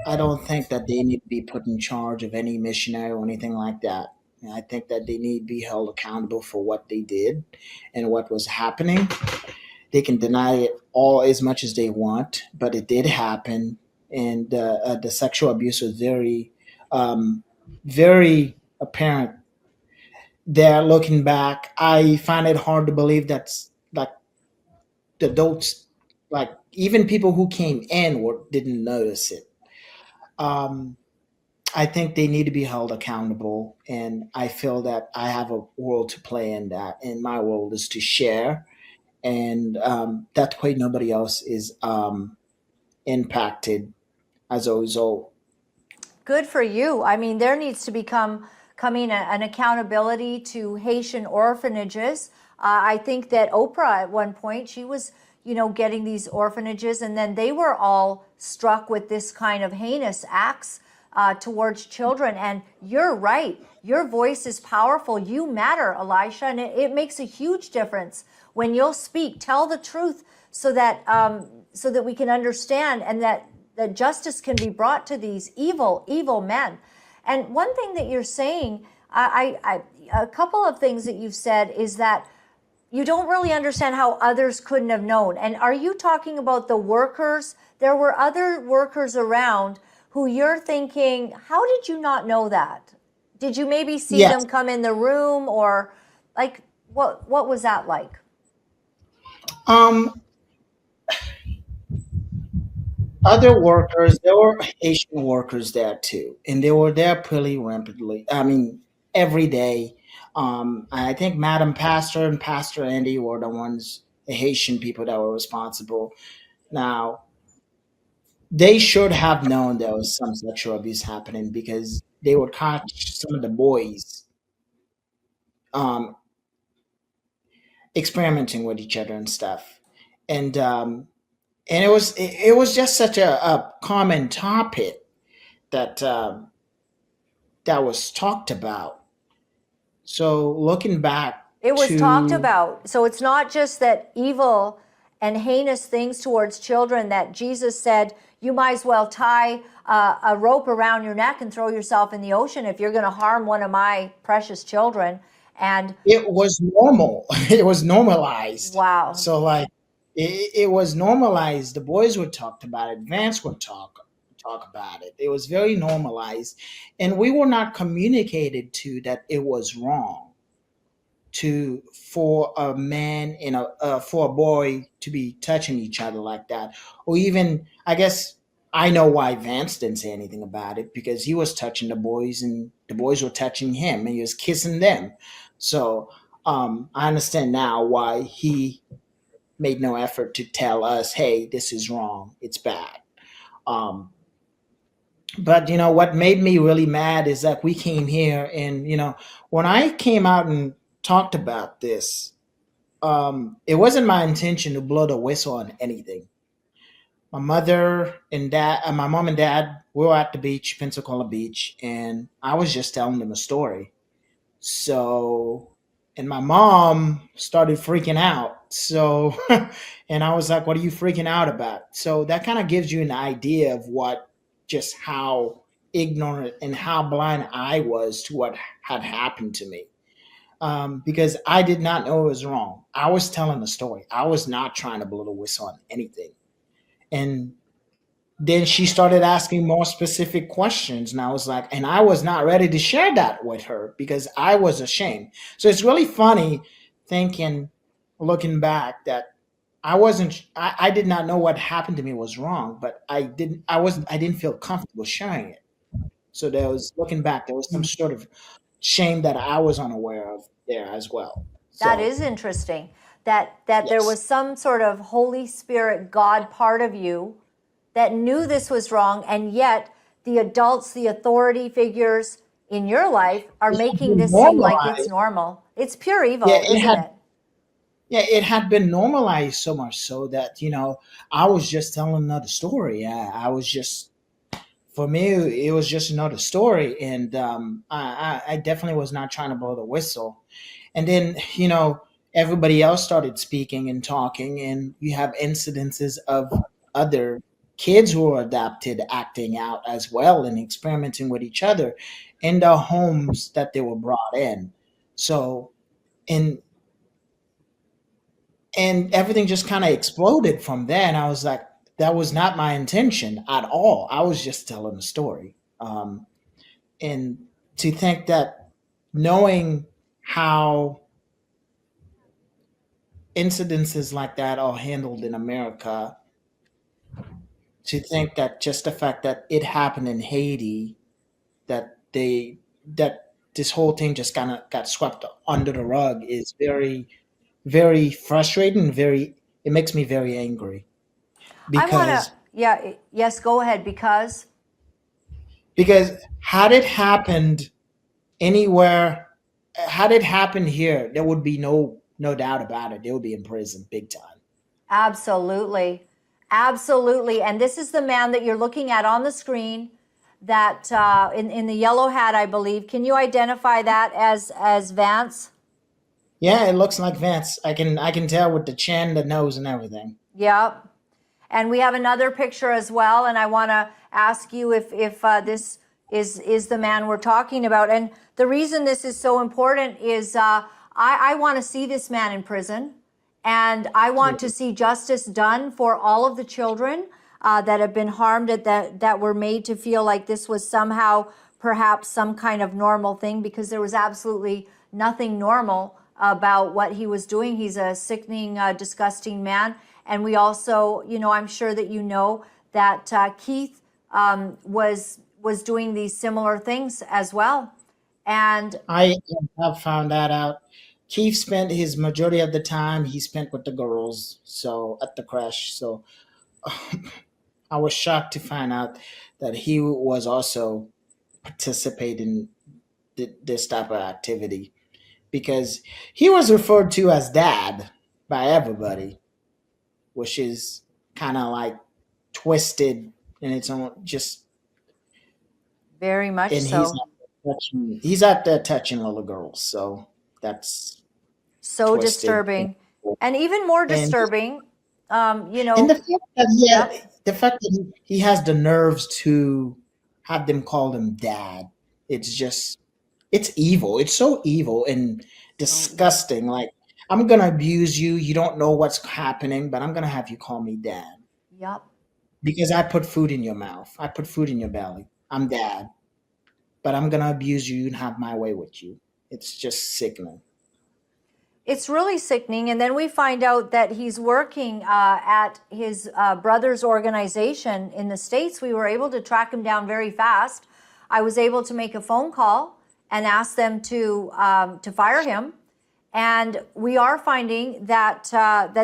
[SPEAKER 2] I don't think that they need to be put in charge of any missionary or anything like that. I think that they need to be held accountable for what they did and what was happening. They can deny it all as much as they want, but it did happen, and the sexual abuse was very apparent. There, looking back, I find it hard to believe that's like the adults, like even people who came in didn't notice it. Um, I think they need to be held accountable, and I feel that I have a role to play in that. And my role is to share, and that way nobody else is impacted as a result.
[SPEAKER 1] Good for you. I mean, there needs to become coming an accountability to Haitian orphanages. I think that Oprah at one point, she was, getting these orphanages, and then they were all struck with this kind of heinous acts towards children. And you're right. Your voice is powerful. You matter, Elisha, and it makes a huge difference when you'll speak. Tell the truth so that we can understand and that justice can be brought to these evil, evil men. And one thing that you're saying, a couple of things that you've said is that you don't really understand how others couldn't have known. And are you talking about the workers? There were other workers around who you're thinking, how did you not know that? Did you maybe see
[SPEAKER 2] Yes.
[SPEAKER 1] them come in the room, or like what was that like?
[SPEAKER 2] Um, Other workers, there were Asian workers there too, and they were there pretty rampantly. I mean, every day. I think Madam Pastor and Pastor Andy were the Haitian people that were responsible. Now, they should have known there was some sexual abuse happening because they would catch some of the boys um, experimenting with each other and stuff, and it was just such a common topic that that was talked about. So looking back
[SPEAKER 1] It was talked
[SPEAKER 2] to
[SPEAKER 1] about. So it's not just that evil and heinous things towards children that Jesus said, you might as well tie a rope around your neck and throw yourself in the ocean if you're going to harm one of my precious children. And
[SPEAKER 2] it was normal. It was normalized.
[SPEAKER 1] wow.
[SPEAKER 2] So like it was normalized. The boys would talk about it. Vance would talk about it. It was very normalized, and we were not communicated to that it was wrong to for a man and for a boy to be touching each other like that, or even I guess I know why Vance didn't say anything about it because he was touching the boys and the boys were touching him and he was kissing them. So I understand now why he made no effort to tell us, "Hey, this is wrong. It's bad." Um, but what made me really mad is that we came here and when I came out and talked about this, it wasn't my intention to blow the whistle on anything. my mother and dad, my mom and dad, we were at the beach, Pensacola Beach, and I was just telling them a story. So, and my mom started freaking out. So, and I was like, "What are you freaking out about?" So that kind of gives you an idea of just how ignorant and how blind I was to what had happened to me. Because I did not know it was wrong. I was telling a story. I was not trying to blow the whistle on anything. And then she started asking more specific questions. And I was like, and I was not ready to share that with her because I was ashamed. So it's really funny thinking, looking back, that I did not know what happened to me was wrong, but I didn't feel comfortable sharing it. So looking back, there was some sort of shame that I was unaware of there as well.
[SPEAKER 1] That
[SPEAKER 2] So
[SPEAKER 1] is interesting. That there
[SPEAKER 2] yes,
[SPEAKER 1] was some sort of Holy Spirit God part of you that knew this was wrong, and yet the adults, the authority figures in your life are
[SPEAKER 2] it had
[SPEAKER 1] making
[SPEAKER 2] been
[SPEAKER 1] this seem like it's
[SPEAKER 2] normalized.
[SPEAKER 1] normal. It's pure
[SPEAKER 2] Yeah,
[SPEAKER 1] evil,
[SPEAKER 2] it
[SPEAKER 1] isn't
[SPEAKER 2] had
[SPEAKER 1] it?
[SPEAKER 2] Yeah, it had been normalized so much so that, I was just telling another story. I was just, for me, it was just another story. And I definitely was not trying to blow the whistle. And then, everybody else started speaking and talking, and you have incidences of other kids who were adopted acting out as well and experimenting with each other in the homes that they were brought in. So, in and everything just kind of exploded from there. And I was like, that was not my intention at all. I was just telling a story. And to think that, knowing how incidences like that are handled in America, to think that just the fact that it happened in Haiti, that this whole thing just kind of got swept under the rug, is very, very frustrating. It makes me very angry
[SPEAKER 1] I want to,
[SPEAKER 2] because
[SPEAKER 1] yeah, yes, go ahead, because
[SPEAKER 2] Because had it happened anywhere, had it happened here, there would be no doubt about it. They would be in prison big time.
[SPEAKER 1] absolutely. Absolutely. And this is the man that you're looking at on the screen that in the yellow hat, I believe. Can you identify that as Vance?
[SPEAKER 2] Yeah, it looks like Vance. I can tell with the chin, the nose, and everything.
[SPEAKER 1] Yep. And we have another picture as well. And I want to ask you if this is the man we're talking about. And the reason this is so important is I want to see this man in prison. And I want to see justice done for all of the children that have been harmed, that were made to feel like this was somehow perhaps some kind of normal thing, because there was absolutely nothing normal about what he was doing. He's a sickening, disgusting man. And we also, I'm sure that that Keith was doing these similar things as well. And
[SPEAKER 2] I have found that out. Keith spent his majority of the time he spent with the girls, so at the crash. So I was shocked to find out that he was also participating in this type of activity, because he was referred to as dad by everybody, which is kind of like twisted in its own. Just
[SPEAKER 1] very much
[SPEAKER 2] and
[SPEAKER 1] so.
[SPEAKER 2] he's out there touching little girls, so that's
[SPEAKER 1] So
[SPEAKER 2] twisted.
[SPEAKER 1] disturbing. And even more
[SPEAKER 2] And
[SPEAKER 1] disturbing,
[SPEAKER 2] and
[SPEAKER 1] yep,
[SPEAKER 2] the fact that he has the nerves to have them call him dad, it's just, it's evil. It's so evil and
[SPEAKER 1] so evil.
[SPEAKER 2] disgusting. Like, I'm gonna abuse you. You don't know what's happening, but I'm gonna have you call me dad
[SPEAKER 1] Yep.
[SPEAKER 2] because I put food in your mouth. I put food in your belly. I'm dad, but I'm gonna abuse you and have my way with you. It's just sickening.
[SPEAKER 1] It's really sickening. And then we find out that he's working at his brother's organization in the States. We were able to track him down very fast. I was able to make a phone call and ask them to fire him. And we are finding that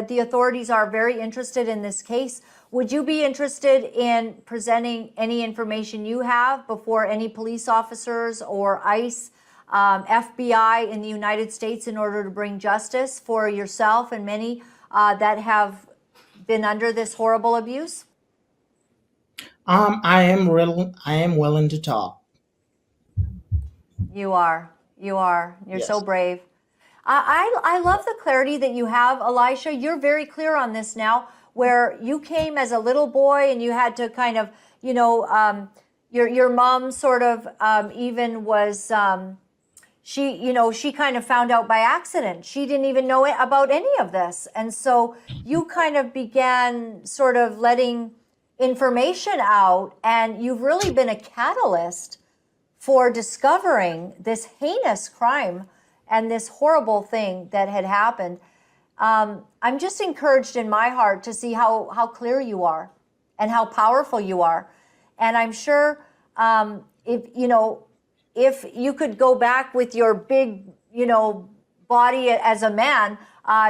[SPEAKER 1] the authorities are very interested in this case. Would you be interested in presenting any information you have before any police officers or ICE, FBI in the United States, in order to bring justice for yourself and many that have been under this horrible abuse?
[SPEAKER 2] I am willing to talk.
[SPEAKER 1] You are. You are. You're so
[SPEAKER 2] Yes.
[SPEAKER 1] brave. I love the clarity that you have, Elisha. You're very clear on this now, where you came as a little boy and you had to kind of, your mom sort of even was, she kind of found out by accident. She didn't even know about any of this. And so you kind of began sort of letting information out, and you've really been a catalyst for discovering this heinous crime and this horrible thing that had happened. I'm just encouraged in my heart to see how clear you are and how powerful you are. And I'm sure if you could go back with your big, body as a man,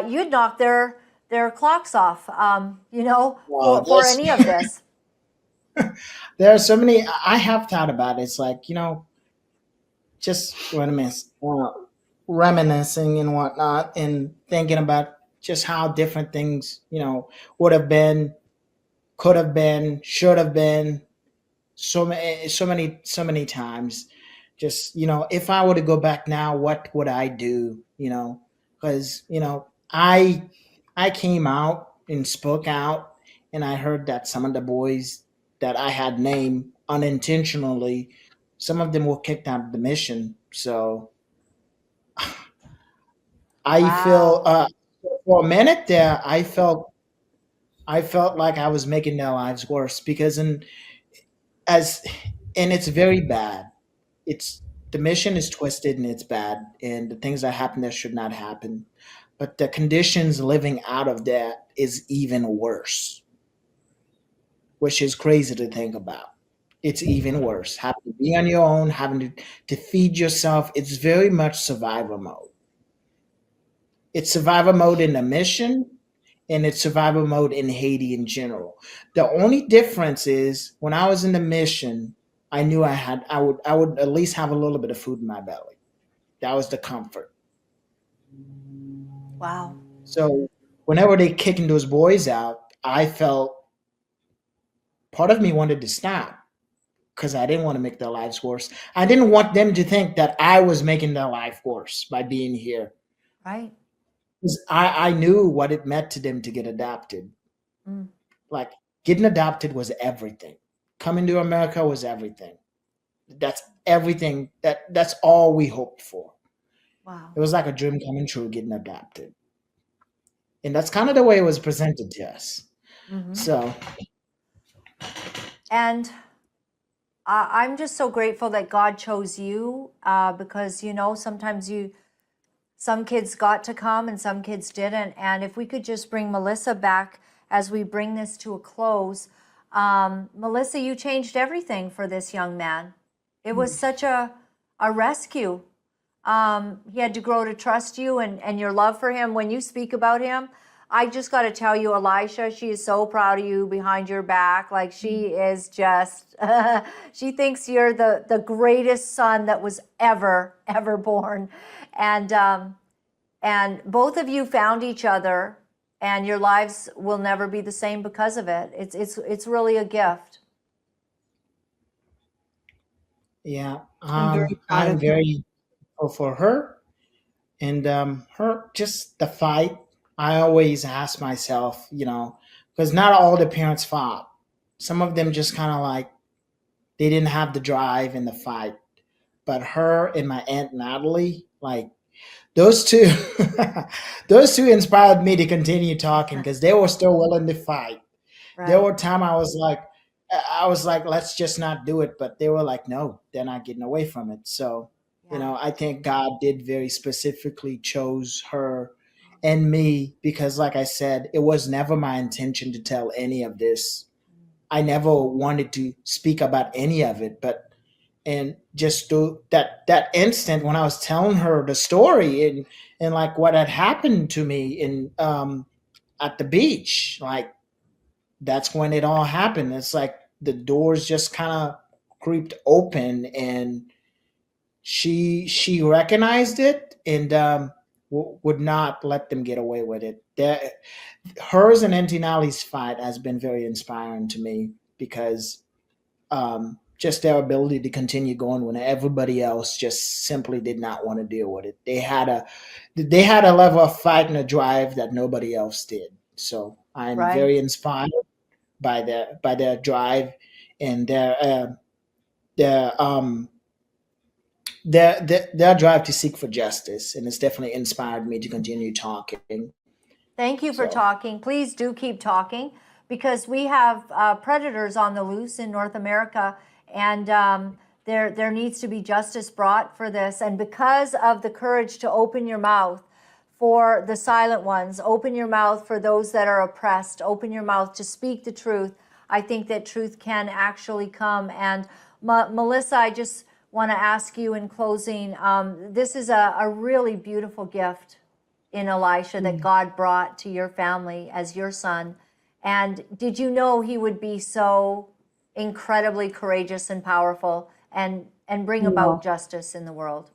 [SPEAKER 1] you'd knock their clocks off,
[SPEAKER 2] Wow,
[SPEAKER 1] for any of this.
[SPEAKER 2] there are so many. I have thought about it. It's like, just reminiscing and whatnot, and thinking about just how different things, would have been, could have been, should have been. So many times. Just, if I were to go back now, what would I do? Because I came out and spoke out, and I heard that some of the boys that I had named unintentionally, some of them were kicked out of the mission. So I feel,
[SPEAKER 1] Wow.
[SPEAKER 2] for a minute there, I felt like I was making their lives worse, because as and it's very bad. It's The mission is twisted and it's bad, and the things that happen there should not happen. But the conditions living out of that is even worse, which is crazy to think about. It's even worse. Having to be on your own, having to feed yourself. It's very much survival mode. It's survival mode in the mission, and it's survival mode in Haiti in general. The only difference is when I was in the mission, I knew I would at least have a little bit of food in my belly. That was the comfort.
[SPEAKER 1] Wow.
[SPEAKER 2] So whenever they kicking those boys out, I felt, part of me wanted to stop, because I didn't want to make their lives worse. I didn't want them to think that I was making their life worse by being here.
[SPEAKER 1] Right.
[SPEAKER 2] 'Cause I knew what it meant to them to get adopted.
[SPEAKER 1] Mm.
[SPEAKER 2] Like, getting adopted was everything. Coming to America was everything. That's everything. That's all we hoped for.
[SPEAKER 1] Wow.
[SPEAKER 2] It was like a dream coming true, getting adopted. And that's kind of the way it was presented to us.
[SPEAKER 1] Mm-hmm.
[SPEAKER 2] So
[SPEAKER 1] And I'm just so grateful that God chose you, because sometimes some kids got to come and some kids didn't. And if we could just bring Melissa back as we bring this to a close. Melissa, you changed everything for this young man. It was such a rescue. He had to grow to trust you and your love for him. When you speak about him, I just got to tell you, Elisha, she is so proud of you behind your back. Like, she is just, she thinks you're the greatest son that was ever born. And both of you found each other, and your lives will never be the same because of it. It's really a gift.
[SPEAKER 2] yeah,
[SPEAKER 3] I'm very proud
[SPEAKER 2] I'm
[SPEAKER 3] of you.
[SPEAKER 2] very grateful for her, and her, just the fight. I always ask myself, because not all the parents fought. Some of them just kind of like, they didn't have the drive and the fight. But her and my aunt Natalie, like, those two, those two inspired me to continue talking, because they were still willing to fight. There
[SPEAKER 1] Right.
[SPEAKER 2] were time I was like, let's just not do it, but they were like, no, they're not getting away from it. So,
[SPEAKER 1] Yeah.
[SPEAKER 2] I think God did very specifically chose her and me, because, like I said, it was never my intention to tell any of this. I never wanted to speak about any of it, but and just that instant when I was telling her the story, and like what had happened to me in at the beach, like, that's when it all happened. It's like the doors just kind of creeped open, and she recognized it, and would not let them get away with it. Hers and Auntie Nallie's fight has been very inspiring to me, because just their ability to continue going when everybody else just simply did not want to deal with it. They had a level of fight and a drive that nobody else did. So I'm
[SPEAKER 1] Right.
[SPEAKER 2] very inspired by their drive and their their drive to seek for justice, and it's definitely inspired me to continue talking.
[SPEAKER 1] Thank you for
[SPEAKER 2] So
[SPEAKER 1] talking. Please do keep talking, because we have predators on the loose in North America, and there needs to be justice brought for this. And because of the courage to open your mouth for the silent ones, open your mouth for those that are oppressed, open your mouth to speak the truth, I think that truth can actually come. And Melissa, I just want to ask you in closing, this is a really beautiful gift in Elisha that God brought to your family as your son. And did you know he would be so incredibly courageous and powerful and bring about
[SPEAKER 3] No,
[SPEAKER 1] justice in the world?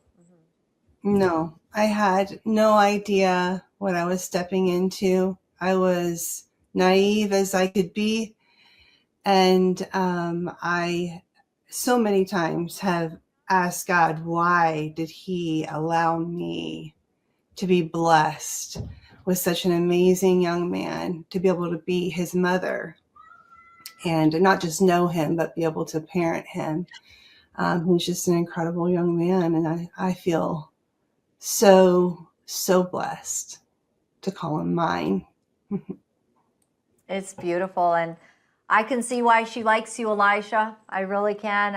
[SPEAKER 3] no, I had no idea what I was stepping into. I was naive as I could be. And I so many times have asked God, why did he allow me to be blessed with such an amazing young man, to be able to be his mother and not just know him, but be able to parent him. He's just an incredible young man. And I feel so, so blessed to call him mine.
[SPEAKER 1] It's beautiful. And I can see why she likes you, Elisha. I really can.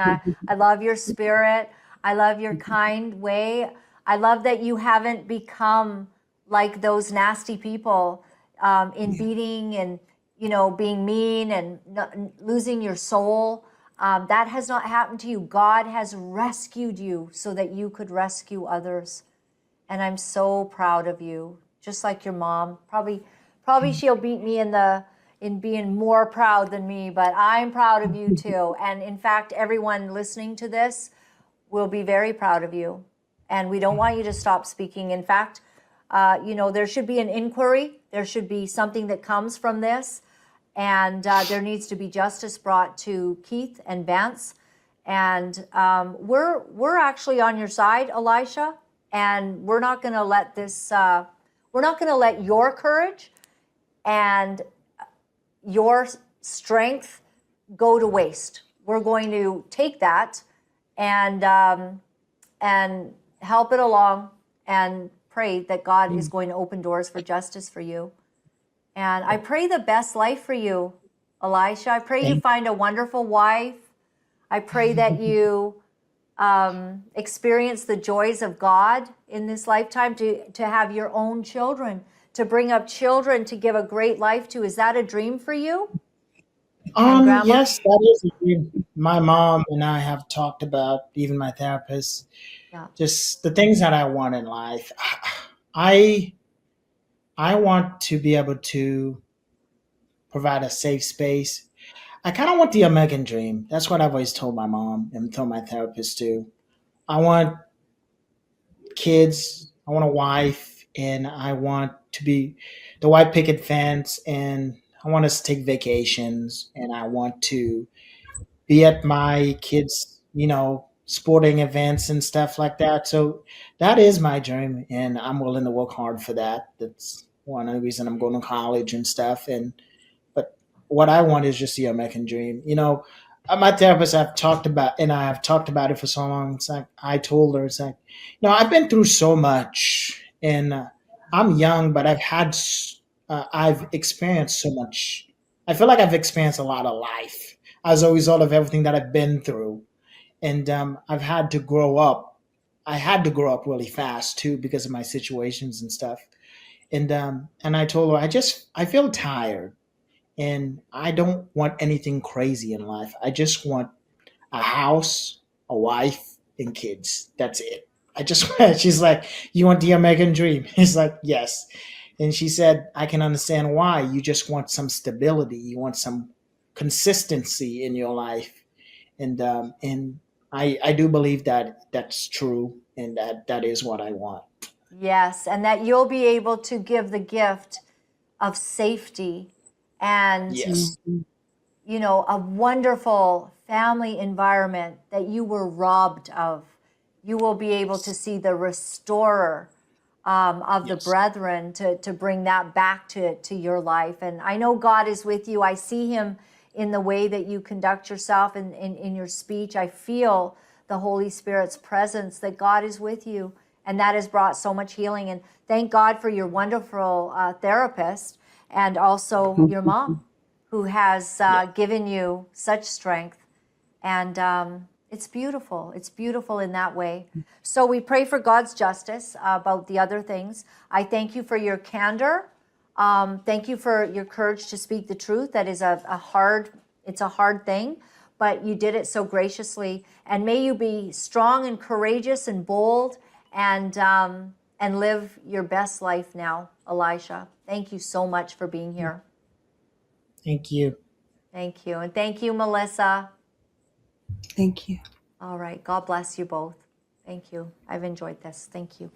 [SPEAKER 1] I love your spirit. I love your kind way. I love that you haven't become like those nasty people in beating and, being mean and losing your soul. That has not happened to you. God has rescued you so that you could rescue others. And I'm so proud of you, just like your mom. Probably she'll beat me in being more proud than me, but I'm proud of you too. And in fact, everyone listening to this will be very proud of you. And we don't want you to stop speaking. In fact, there should be an inquiry. There should be something that comes from this. And there needs to be justice brought to Keith and Vance. And we're actually on your side, Elisha. And we're not going to let we're not going to let your courage and your strength go to waste. We're going to take that and help it along and pray that God is going to open doors for justice for you. And I pray the best life for you, Elisha. I pray you find a wonderful wife. I pray that you experience the joys of God in this lifetime, to have your own children, to bring up children to give a great life to. Is that a dream for you? And Grandma?
[SPEAKER 2] Yes, that is a dream. My mom and I have talked about, even my therapist,
[SPEAKER 1] Yeah.
[SPEAKER 2] just the things that I want in life. I I want to be able to provide a safe space. I kind of want the American dream. That's what I've always told my mom and told my therapist too. I want kids, I want a wife, and I want to be the white picket fence, and I want us to take vacations, and I want to be at my kids, sporting events and stuff like that. So that is my dream, and I'm willing to work hard for that. That's one of the reason I'm going to college and stuff. And but what I want is just the American dream. My therapist, I've talked about it for so long. It's like I told her, it's like, I've been through so much, and I'm young, but I've experienced so much. I feel like I've experienced a lot of life as a result of everything that I've been through, and I've had to grow up. I had to grow up really fast too because of my situations and stuff. And I told her I feel tired and I don't want anything crazy in life. I just want a house, a wife, and kids. That's it. I just she's like, "You want the American dream?" He's like, "Yes." And she said, "I can understand why. You just want some stability. You want some consistency in your life." And I do believe that that's true, and that is what I want.
[SPEAKER 1] Yes, and that you'll be able to give the gift of safety and,
[SPEAKER 2] Yes.
[SPEAKER 1] a wonderful family environment that you were robbed of. You will be able to see the restorer of the
[SPEAKER 2] Yes.
[SPEAKER 1] brethren to bring that back to your life. And I know God is with you. I see him in the way that you conduct yourself and in your speech. I feel the Holy Spirit's presence, that God is with you. And that has brought so much healing. And thank God for your wonderful therapist and also your mom, who has given you such strength. And it's beautiful. It's beautiful in that way. So we pray for God's justice about the other things. I thank you for your candor. Thank you for your courage to speak the truth. That is it's a hard thing, but you did it so graciously. And may you be strong and courageous and bold and live your best life now, Elisha. Thank you so much for being here.
[SPEAKER 2] Thank you.
[SPEAKER 1] Thank you. And thank you, Melissa.
[SPEAKER 3] Thank you.
[SPEAKER 1] All right. God bless you both. Thank you. I've enjoyed this. Thank you.